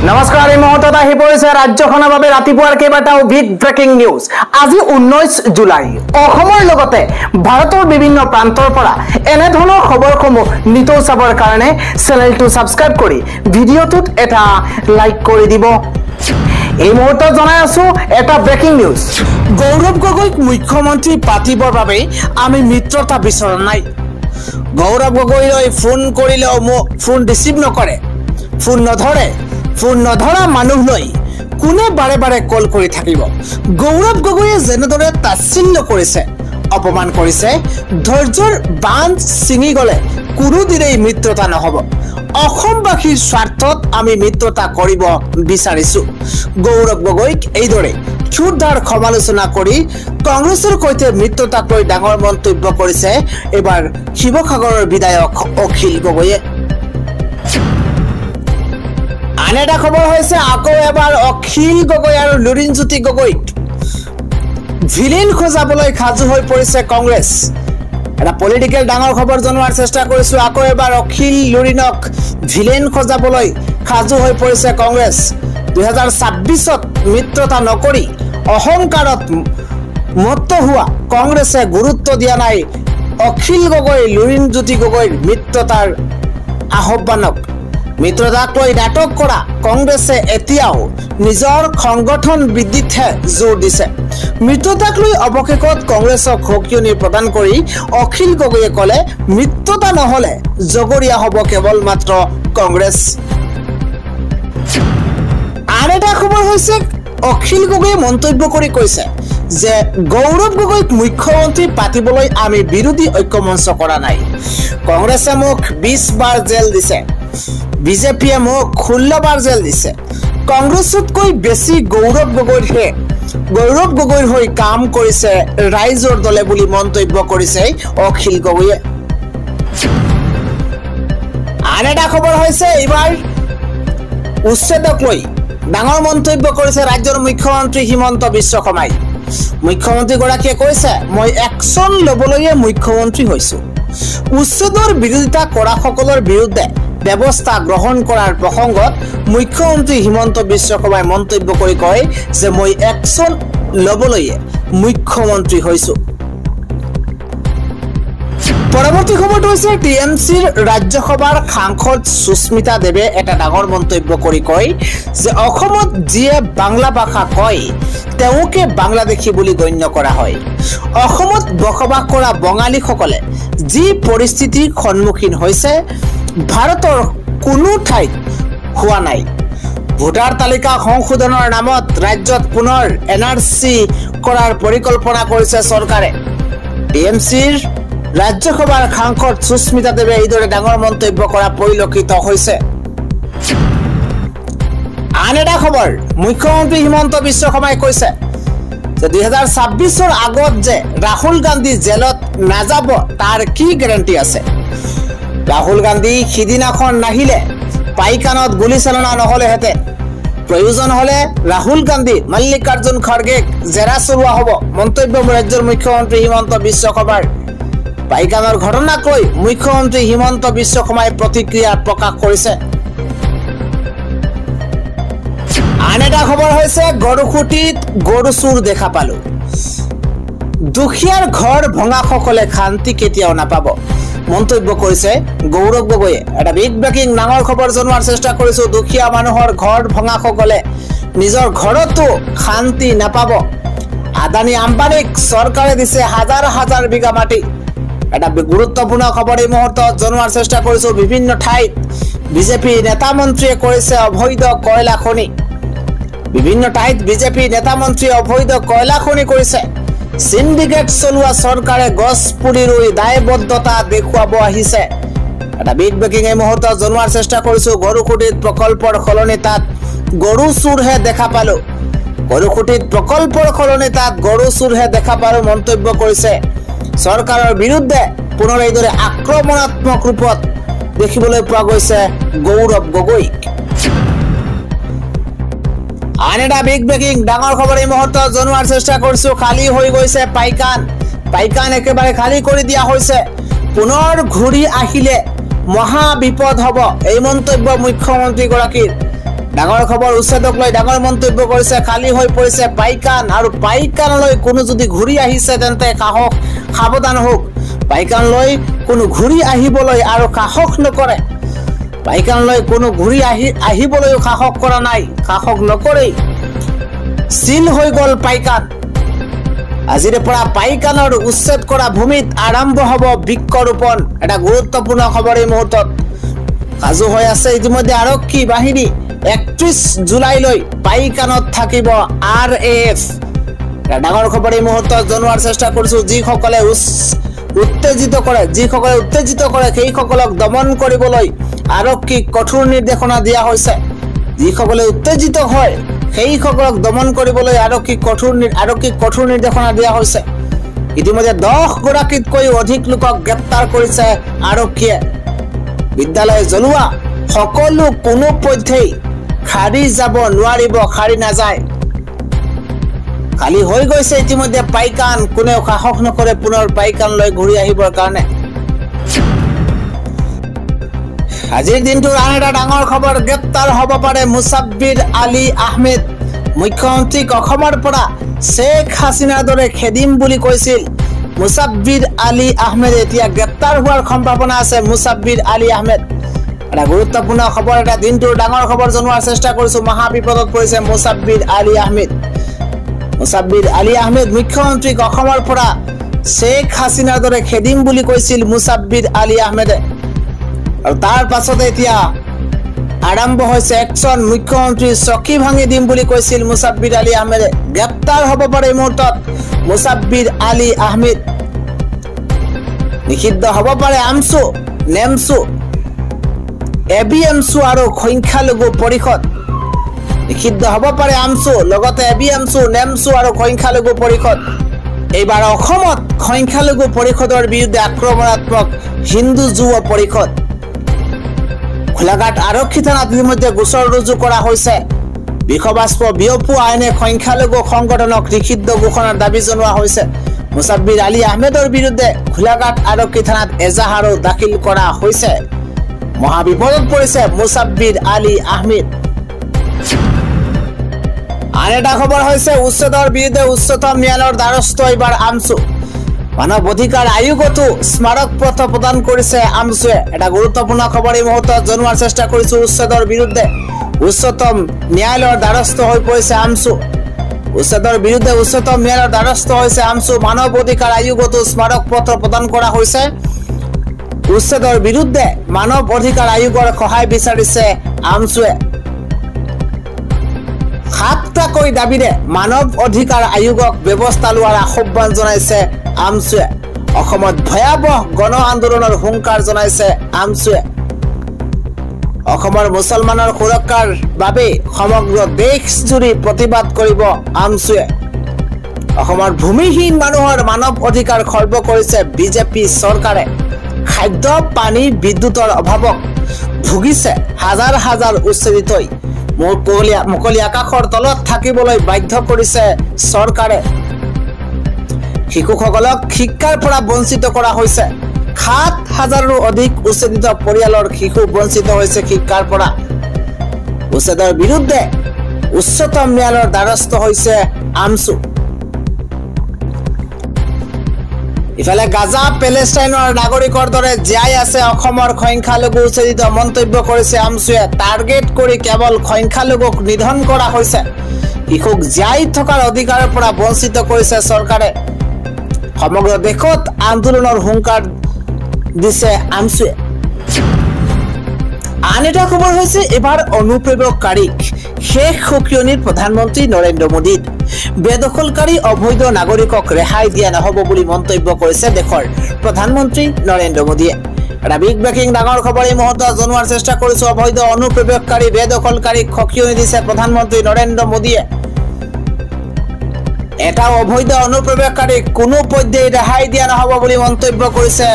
নমস্কাৰ, এই মুহূৰ্তত আহি পৰিছে ৰাজ্যখনৰ বাবে ৰাতিপুৱাৰ কেইবাটাও বিগ ব্ৰেকিং নিউজ। আজি 19 জুলাই। অসমৰ লগতে ভাৰতৰ বিভিন্ন প্ৰান্তৰ পৰা এনেধৰণৰ খবৰসমূহ নিতৌ চাবৰ কাৰণে চেনেলটো ছাবস্ক্ৰাইব কৰি ভিডিঅ'টোত এটা লাইক কৰি দিব। এই মুহূৰ্তত জনাই আছো এটা ব্ৰেকিং নিউজ। গৌৰৱ গগৈক মুখ্যমন্ত্ৰী পাতিবৰ বাবে আমি মিত্ৰতা বিচৰা নাই। গৌৰৱ গগৈলৈ ফোন কৰিলেও মোক ফোন ৰিচিভ নকৰে, ফোন নধৰা মানুহলৈ কোনে বাৰে বাৰে কল কৰি থাকিব। গৌৰৱ গগৈয়ে যেনেদৰে তাচ্ছিল্য কৰিছে, অপমান কৰিছে, ধৈৰ্যৰ বান্ধ ছিঙি গলে কোনোদিনেই মিত্ৰতা নহব। অসমবাসীৰ স্বাৰ্থত আমি মিত্ৰতা কৰিব বিচাৰিছো। গৌৰৱ গগৈক এইদৰে ক্ষুদ্ৰ সমালোচনা কৰি কংগ্ৰেছৰ সৈতে মিত্ৰতাক লৈ ডাঙৰ মন্তব্য কৰিছে এবাৰ শিৱসাগৰৰ বিধায়ক অখিল গগৈয়ে। আন এটা খবৰ হৈছে আকৌ এবাৰ অখিল গগৈ আৰু লুৰিণজ্যোতি গগৈক ভিলেন খোজাবলৈ সাজু হৈ পৰিছে কংগ্ৰেছ। এটা পলিটিকেল ডাঙৰ খবৰ জনোৱাৰ চেষ্টা কৰিছো। আকৌ এবাৰ অখিল লুৰিণক ভিলেন খোজাবলৈ সাজু হৈ পৰিছে কংগ্ৰেছ। 2026ত মিত্ৰতা নকৰি অহংকাৰত মত্ত হোৱা কংগ্ৰেছে গুৰুত্ব দিয়া নাই অখিল গগৈ লুৰিণজ্যোতি গগৈৰ মিত্ৰতাৰ আহ্বানক। মিত্ৰতাক লৈ নাটক কৰা কংগ্ৰেছে এতিয়াও নিজৰ সংগঠন বৃদ্ধিতহে জোৰ দিছে। মিত্ৰতাক লৈ অৱশেষত কংগ্ৰেছক সকিয়নি প্ৰদান কৰি অখিল গগৈয়ে ক'লে মিত্ৰতা নহলে জগৰীয়া হ'ব কেৱল মাত্ৰ কংগ্ৰেছ। আন এটা খবৰ হৈছে অখিল গগৈয়ে মন্তব্য কৰি কৈছে যে গৌৰৱ গগৈক মুখ্যমন্ত্ৰী পাতিবলৈ আমি বিৰোধী ঐক্যমঞ্চ কৰা নাই। কংগ্ৰেছে মোক 20 বাৰ জেল দিছে, বিজেপিয়ে মোক 16 বাৰ জেল দিছে। কংগ্ৰেছতকৈ বেছি গৌৰৱ গগৈৰ হৈ কাম কৰিছে ৰাইজৰ দলে বুলি মন্তব্য কৰিছে অখিল গগৈয়ে। আন এটা খবৰ হৈছে এইবাৰ উচ্ছেদক লৈ ডাঙৰ মন্তব্য কৰিছে ৰাজ্যৰ মুখ্যমন্ত্ৰী হিমন্ত বিশ্ব শৰ্মাই। মুখ্যমন্ত্ৰীগৰাকীয়ে কৈছে মই একশ্যন লবলৈয়ে মুখ্যমন্ত্ৰী হৈছো। উচ্ছেদৰ বিৰোধিতা কৰা সকলৰ বিৰুদ্ধে ব্যৱস্থা গ্ৰহণ কৰাৰ প্ৰসংগত মুখ্যমন্ত্ৰী হিমন্ত বিশ্ব শৰ্মাই মন্তব্য কৰি কয় যে মই একশ্যন লবলৈয়ে মুখ্যমন্ত্ৰী হৈছো। পৰৱৰ্তী খবৰটো হৈছে টিএমচিৰ ৰাজ্যসভাৰ সাংসদ সুস্মিতা দেৱে এটা ডাঙৰ মন্তব্য কৰি কয় যে অসমত যিয়ে বাংলা ভাষা কয় তেওঁকে বাংলাদেশী বুলি গণ্য কৰা হয়। অসমত বসবাস কৰা বঙালীসকলে যি পৰিস্থিতিৰ সন্মুখীন হৈছে ভাৰতৰ কোনো ঠাইত হোৱা নাই। ভোটাৰ তালিকা সংশোধনৰ নামত ৰাজ্যত পুনৰ এনআৰচি কৰাৰ পৰিকল্পনা কৰিছে চৰকাৰে। টিএমচিৰ ৰাজ্যসভাৰ সাংসদ সুস্মিতা দেৱে এইদৰে ডাঙৰ মন্তব্য কৰা পৰিলক্ষিত হৈছে। আন এটা খবৰ মুখ্যমন্ত্ৰী হিমন্ত বিশ্ব শৰ্মাই কৈছে যে 2026ৰ আগত যে ৰাহুল গান্ধী জেলত নাযাব তাৰ কি গেৰাণ্টি আছে। ৰাহুল গান্ধী সিদিনাখন নাহিলে পাইকানত গুলীচালনা নহলেহেঁতেন। প্ৰয়োজন হলে ৰাহুল গান্ধী মল্লিকাৰ্জুন খৰ্গেক জেৰা চলোৱা হ'ব। মন্তব্য ৰাজ্যৰ মুখ্যমন্ত্ৰী হিমন্ত বিশ্ব শৰ্মাৰ। পাইকানৰ ঘটনাক লৈ মুখ্যমন্ত্ৰী হিমন্ত বিশ্ব শৰ্মাই প্ৰতিক্ৰিয়া প্ৰকাশ কৰিছে। আন এটা খবৰ হৈছে গৰুখুটিত গৰু চুৰ দেখা পালো। দুখীয়াৰ ঘৰ ভঙাসকলে শান্তি কেতিয়াও নাপাব মন্তব্য কৰিছে গৌৰৱ গগৈয়ে। এটা বিগ ব্ৰেকিং ডাঙৰ খবৰ জনোৱাৰ চেষ্টা কৰিছো। দুখীয়া মানুহৰ ঘৰ ভঙাসকলে নিজৰ ঘৰতো শান্তি নাপাব। আদানী আম্বানীক চৰকাৰে দিছে হাজাৰ হাজাৰ বিঘা মাটি। এটা গুৰুত্বপূৰ্ণ খবৰ এই মুহূৰ্তত জনোৱাৰ চেষ্টা কৰিছো। বিভিন্ন ঠাইত বিজেপি নেতা মন্ত্ৰীয়ে কৰিছে অবৈধ কয়লা খনি। বিভিন্ন ঠাইত বিজেপি নেতা মন্ত্ৰীয়ে অবৈধ কয়লা খনি কৰিছে। সিন্ডিকেট চলোৱা চৰকাৰে গছ পুলি ৰুই দায়বদ্ধতা দেখুৱাব আহিছে। এটা বিগ ব্ৰেকিং এই মুহূৰ্তত জনোৱাৰ চেষ্টা কৰিছো। গৰুখুটিত প্ৰকল্পৰ সলনি তাত গৰু চুৰহে দেখা পালো। গৰুখুটিত প্ৰকল্পৰ সলনি তাত গৰু চুৰহে দেখা পালো মন্তব্য কৰিছে। চৰকাৰৰ বিৰুদ্ধে পুনৰ এইদৰে আক্ৰমণাত্মক ৰূপত দেখিবলৈ পোৱা গৈছে গৌৰৱ গগৈক। আন এটা বিগ ব্ৰেকিং ডাঙৰ খবৰ এই মুহূৰ্তত জনোৱাৰ চেষ্টা কৰিছো। খালী হৈ গৈছে পাইকান একেবাৰে খালী কৰি দিয়া হৈছে। পুনৰ ঘূৰি আহিলে মহা বিপদ হ'ব এই মন্তব্য মুখ্যমন্ত্ৰীগৰাকীৰ। ডাঙৰ খবৰ উচ্ছেদক লৈ ডাঙৰ মন্তব্য কৰিছে খালী হৈ পৰিছে পাইকান আৰু পাইকানলৈ কোনো যদি ঘূৰি আহিছে তেন্তে সাহস সাৱধান হোক পাইকানলৈ কোনো ঘূৰি আহিবলৈ আৰু সাহস নকৰে পাইকানলৈ কোনো ঘূৰি আহিবলৈ সাহস কৰা নাই সাহস নকৰেই চিল হৈ গ'ল পাইকান আজিৰ পৰা পাইকানৰ উচ্ছেদ কৰা ভূমিত আৰম্ভ হ'ব বৃক্ষৰোপণ এটা গুৰুত্বপূৰ্ণ খবৰ এই মুহূৰ্তত সাজু হৈ আছে ইতিমধ্যে আৰক্ষী বাহিনী 31 জুলাইলৈ পাইকানত থাকিব RAF ডাঙৰ খবৰ এই মুহূৰ্তত জনোৱাৰ চেষ্টা কৰিছো যিসকলে উত্তেজিত কৰে সেইসকলক দমন কৰিবলৈ আৰক্ষীক কঠোৰ নিৰ্দেশনা দিয়া হৈছে যিসকলে উত্তেজিত হয় সেইসকলক দমন কৰিবলৈ আৰক্ষীক কঠোৰ নিৰ্দেশনা দিয়া হৈছে ইতিমধ্যে 10 গৰাকীতকৈ অধিক লোকক গ্ৰেপ্তাৰ কৰিছে আৰক্ষীয়ে বিদ্যালয় জ্বলোৱা সকলো কোনো পথেই খাৰি যাব নোৱাৰিব খাৰি নাযায় খালি হৈ গৈছে ইতিমধ্যে পাইকান কোনেও সাহস নকৰে পুনৰ পাইকানলৈ ঘূৰি আহিবৰ কাৰণে আজিৰ দিনটোৰ আন এটা ডাঙৰ খবৰ গ্ৰেপ্তাৰ হ'ব পাৰে মুছাব্বিৰ আলী আহমেদ মুখ্যমন্ত্ৰীক অসমৰ পৰা শেখ হাছিনাৰ দৰে খেদিম বুলি কৈছিল মুছাব্বিৰ আলী আহমেদ এতিয়া গ্ৰেপ্তাৰ হোৱাৰ সম্ভাৱনা আছে মুছাব্বিৰ আলী আহমেদ এটা গুৰুত্বপূৰ্ণ খবৰ এটা দিনটোৰ ডাঙৰ খবৰ জনোৱাৰ চেষ্টা কৰিছো মহাবিপদত পৰিছে মুছাব্বিৰ আলী আহমেদ মুখ্যমন্ত্ৰীক অসমৰ পৰা শেখ হাছিনাৰ দৰে খেদিম বুলি কৈছিল মুছাব্বিৰ আলী আহমেদে আৰু তাৰ পাছতে এতিয়া আৰম্ভ হৈছে একচন মুখ্যমন্ত্ৰী চকী ভাঙি দিম বুলি কৈছিল মুছাব্বিৰ আলী আহমেদে গ্ৰেপ্তাৰ হ'ব পাৰে এই মুহূৰ্তত মুছাব্বিৰ আলী আহমেদ নিষিদ্ধ হ'ব পাৰে আমছু নেমছু এবিএমছু আৰু সংখ্যালঘু পৰিষদ নিষিদ্ধ হ'ব পাৰে আমছু লগতে এবিএমছু নেমছু আৰু সংখ্যালঘু পৰিষদ এইবাৰ অসমত সংখ্যালঘু পৰিষদৰ বিৰুদ্ধে আক্ৰমণাত্মক হিন্দু যুৱ পৰিষদ খোলাঘাট আৰক্ষী থানাত ইতিমধ্যে গোচৰ ৰুজু কৰা হৈছে বিষবাষ্প বিয়পোৱা আইনে সংখ্যালঘু সংগঠনক নিষিদ্ধ ঘোষণাৰ দাবী জনোৱা হৈছে মুছাব্বিৰ আলী আহমেদৰ বিৰুদ্ধে খোলাঘাট আৰক্ষী থানাত এজাহাৰো দাখিল কৰা হৈছে মহাবিপদত পৰিছে মুছাব্বিৰ আলী আহমেদ আন এটা খবৰ হৈছে উচ্ছেদৰ বিৰুদ্ধে উচ্চতম ন্যায়ালয়ৰ দ্বাৰস্থ এইবাৰ আমছু মানৱ অধিকাৰ আয়োগতো স্মাৰক পত্ৰ প্ৰদান কৰিছে আমছুৱে এটা গুৰুত্বপূৰ্ণ খবৰ এই মুহূৰ্তত জনোৱাৰ চেষ্টা কৰিছো উচ্ছেদৰ বিৰুদ্ধে উচ্চতম ন্যায়ালয়ৰ দ্বাৰস্থ হৈ পৰিছে আমছু উচ্ছেদৰ বিৰুদ্ধে উচ্চতম ন্যায়ালয়ৰ দ্বাৰস্থ হৈছে আমছু মানৱ অধিকাৰ আয়োগতো স্মাৰক পত্ৰ প্ৰদান কৰা হৈছে উচ্ছেদৰ বিৰুদ্ধে মানৱ অধিকাৰ আয়োগৰ সহায় বিচাৰিছে আমছুৱে 7টাকৈ দাবীৰে মানৱ অধিকাৰ আয়োগক ব্যৱস্থা লোৱাৰ আহ্বান জনাইছে আমছুৱে অসমত ভয়াবহ গণ আন্দোলনৰ হুংকাৰ জনাইছে আমছুৱে অসমৰ মুছলমানৰ সুৰক্ষাৰ বাবে সমগ্ৰ দেশ জুৰি প্ৰতিবাদ কৰিব আমছুৱে অসমৰ ভূমিহীন মানুহৰ মানৱ অধিকাৰ খৰ্ব কৰিছে বিজেপি চৰকাৰে খাদ্য পানী বিদ্যুতৰ অভাৱক ভুগিছে হাজাৰ হাজাৰ উচ্ছেদিতই মুকলি আকাশৰ তলত থাকিবলৈ বাধ্য কৰিছে চৰকাৰে শিশুসকলক শিক্ষাৰ পৰা বঞ্চিত কৰা হৈছে ৭,০০০ৰো অধিক উচ্ছেদিত পৰিয়ালৰ শিশু বঞ্চিত হৈছে শিক্ষাৰ পৰা উচ্ছেদৰ বিৰুদ্ধে উচ্চতম ন্যায়ালয়ৰ দ্বাৰস্থ হৈছে আমছু ইফালে গাজা পেলেষ্টাইনৰ নাগৰিকৰ দৰে জীয়াই আছে অসমৰ সংখ্যালঘু উচ্ছেদিত মন্তব্য কৰিছে আমছুৱে টাৰ্গেট কৰি কেৱল সংখ্যালঘুক নিধন কৰা হৈছে শিশুক জীয়াই থকাৰ অধিকাৰৰ পৰা বঞ্চিত কৰিছে চৰকাৰে সমগ্ৰ দেশত আন্দোলনৰ হুংকাৰ দিছে আমছুৱে আন এটা খবৰ হৈছে এবাৰ অনুপ্ৰৱেশকাৰীক শেষ সকিয়নিৰ প্ৰধানমন্ত্ৰী নৰেন্দ্ৰ মোদীৰ বেদখলকাৰী অবৈধ নাগৰিকক ৰেহাই দিয়া নহব বুলি মন্তব্য কৰিছে দেশৰ প্ৰধানমন্ত্ৰী নৰেন্দ্ৰ মোদীয়ে এটা বিগ ব্ৰেকিং ডাঙৰ খবৰ এই মুহূৰ্তত জনোৱাৰ চেষ্টা কৰিছো অবৈধ অনুপ্ৰৱেশকাৰী বেদখলকাৰীক সকিয়নি দিছে প্ৰধানমন্ত্ৰী নৰেন্দ্ৰ মোদীয়ে এটা অবৈধ অনুপ্ৰৱেশকাৰীক কোনো পধ্যেই ৰেহাই দিয়া নহব বুলি মন্তব্য কৰিছে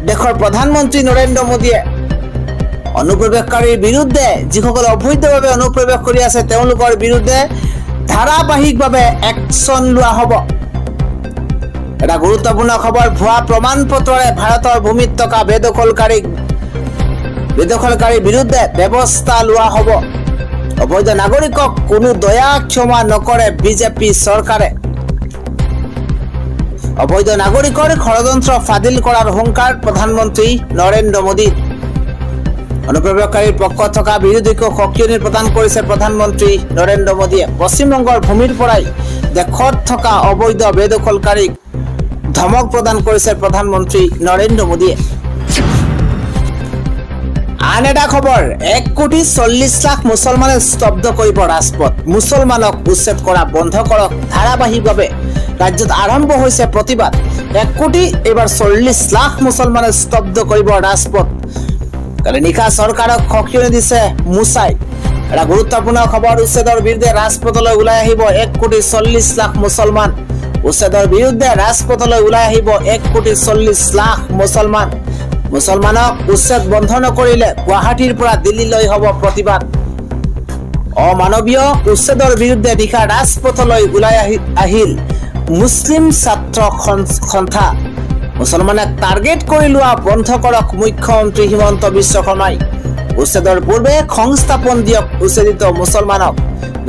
দেশৰ প্ৰধানমন্ত্ৰী নৰেন্দ্ৰ মোদীয়ে অনুপ্ৰৱেশকাৰীৰ বিৰুদ্ধে যিসকল অবৈধভাৱে অনুপ্ৰৱেশ কৰি আছে তেওঁলোকৰ বিৰুদ্ধে ধাৰাবাহিকভাৱে একচন লোৱা হ'ব এটা গুৰুত্বপূৰ্ণ খবৰ ভুৱা প্ৰমাণ পত্ৰৰে ভাৰতৰ ভূমিত থকা বেদখলকাৰীক বেদখলকাৰীৰ বিৰুদ্ধে ব্যৱস্থা লোৱা হ'ব অবৈধ নাগৰিকক কোনো দয়া ক্ষমা নকৰে বিজেপি চৰকাৰে অবৈধ নাগৰিকৰ ষড়যন্ত্ৰ ফাদিল কৰাৰ হুংকাৰ প্ৰধানমন্ত্ৰী নৰেন্দ্ৰ মোদী অনুপ্ৰৱেশকাৰীৰ পক্ষত থকা বিৰোধীকো সকিয়নি প্ৰদান কৰিছে প্ৰধানমন্ত্ৰী নৰেন্দ্ৰ মোদীয়ে পশ্চিমবংগৰ ভূমিৰ পৰাই দেশত থকা অবৈধ বেদখলকাৰীক ধমক প্ৰদান কৰিছে প্ৰধানমন্ত্ৰী নৰেন্দ্ৰ মোদীয়ে আন এটা খবৰ 1,40,00,000 মুছলমানে স্তব্ধ কৰিব ৰাজপথ মুছলমানক উচ্ছেদ কৰা বন্ধ কৰক ধাৰাবাহিকভাৱে ৰাজ্যত আৰম্ভ হৈছে প্ৰতিবাদ 1,40,00,000 মুছলমানে স্তব্ধ কৰিব ৰাজপথ কালি নিশা চৰকাৰক সকিয়নি দিছে মুছাই এটা গুৰুত্বপূৰ্ণ খবৰ উচ্ছেদৰ বিৰুদ্ধে ৰাজপথলৈ ওলাই আহিব 1,40,00,000 মুছলমান উচ্ছেদৰ বিৰুদ্ধে ৰাজপথলৈ ওলাই আহিব 1,40,00,000 মুছলমান মুছলমানক উচ্ছেদ বন্ধ নকৰিলে গুৱাহাটীৰ পৰা দিল্লীলৈ হ'ব প্ৰতিবাদ অমানৱীয় উচ্ছেদৰ বিৰুদ্ধে নিশা ৰাজপথলৈ ওলাই আহিল মুছলিম ছাত্ৰ সন্থা মুছলমানক টাৰ্গেট কৰি লোৱা বন্ধ কৰক মুখ্যমন্ত্ৰী হিমন্ত বিশ্ব শৰ্মাই উচ্ছেদৰ পূৰ্বে সংস্থাপন দিয়ক উচ্ছেদিত মুছলমানক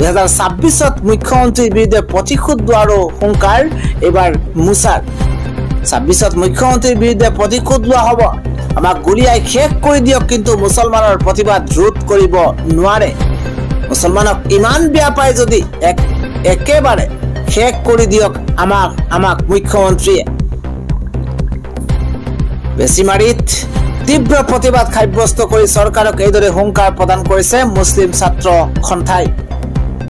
2026ত মুখ্যমন্ত্ৰীৰ বিৰুদ্ধে প্ৰতিশোধ লোৱাৰো হুংকাৰ এবাৰ মুছাৰ 26ত মুখ্যমন্ত্ৰীৰ বিৰুদ্ধে প্ৰতিশোধ লোৱা হ'ব আমাক গুলিয়াই শেষ কৰি দিয়ক কিন্তু মুছলমানৰ প্ৰতিবাদ ৰোধ কৰিব নোৱাৰে মুছলমানক ইমান বেয়া পায় যদি একেবাৰে শেষ কৰি দিয়ক আমাক মুখ্যমন্ত্ৰীয়ে বেছিমাৰিত তীব্ৰ প্ৰতিবাদ সাব্যস্ত কৰি চৰকাৰক এইদৰে হুংকাৰ প্ৰদান কৰিছে মুছলিম ছাত্ৰ সন্থাই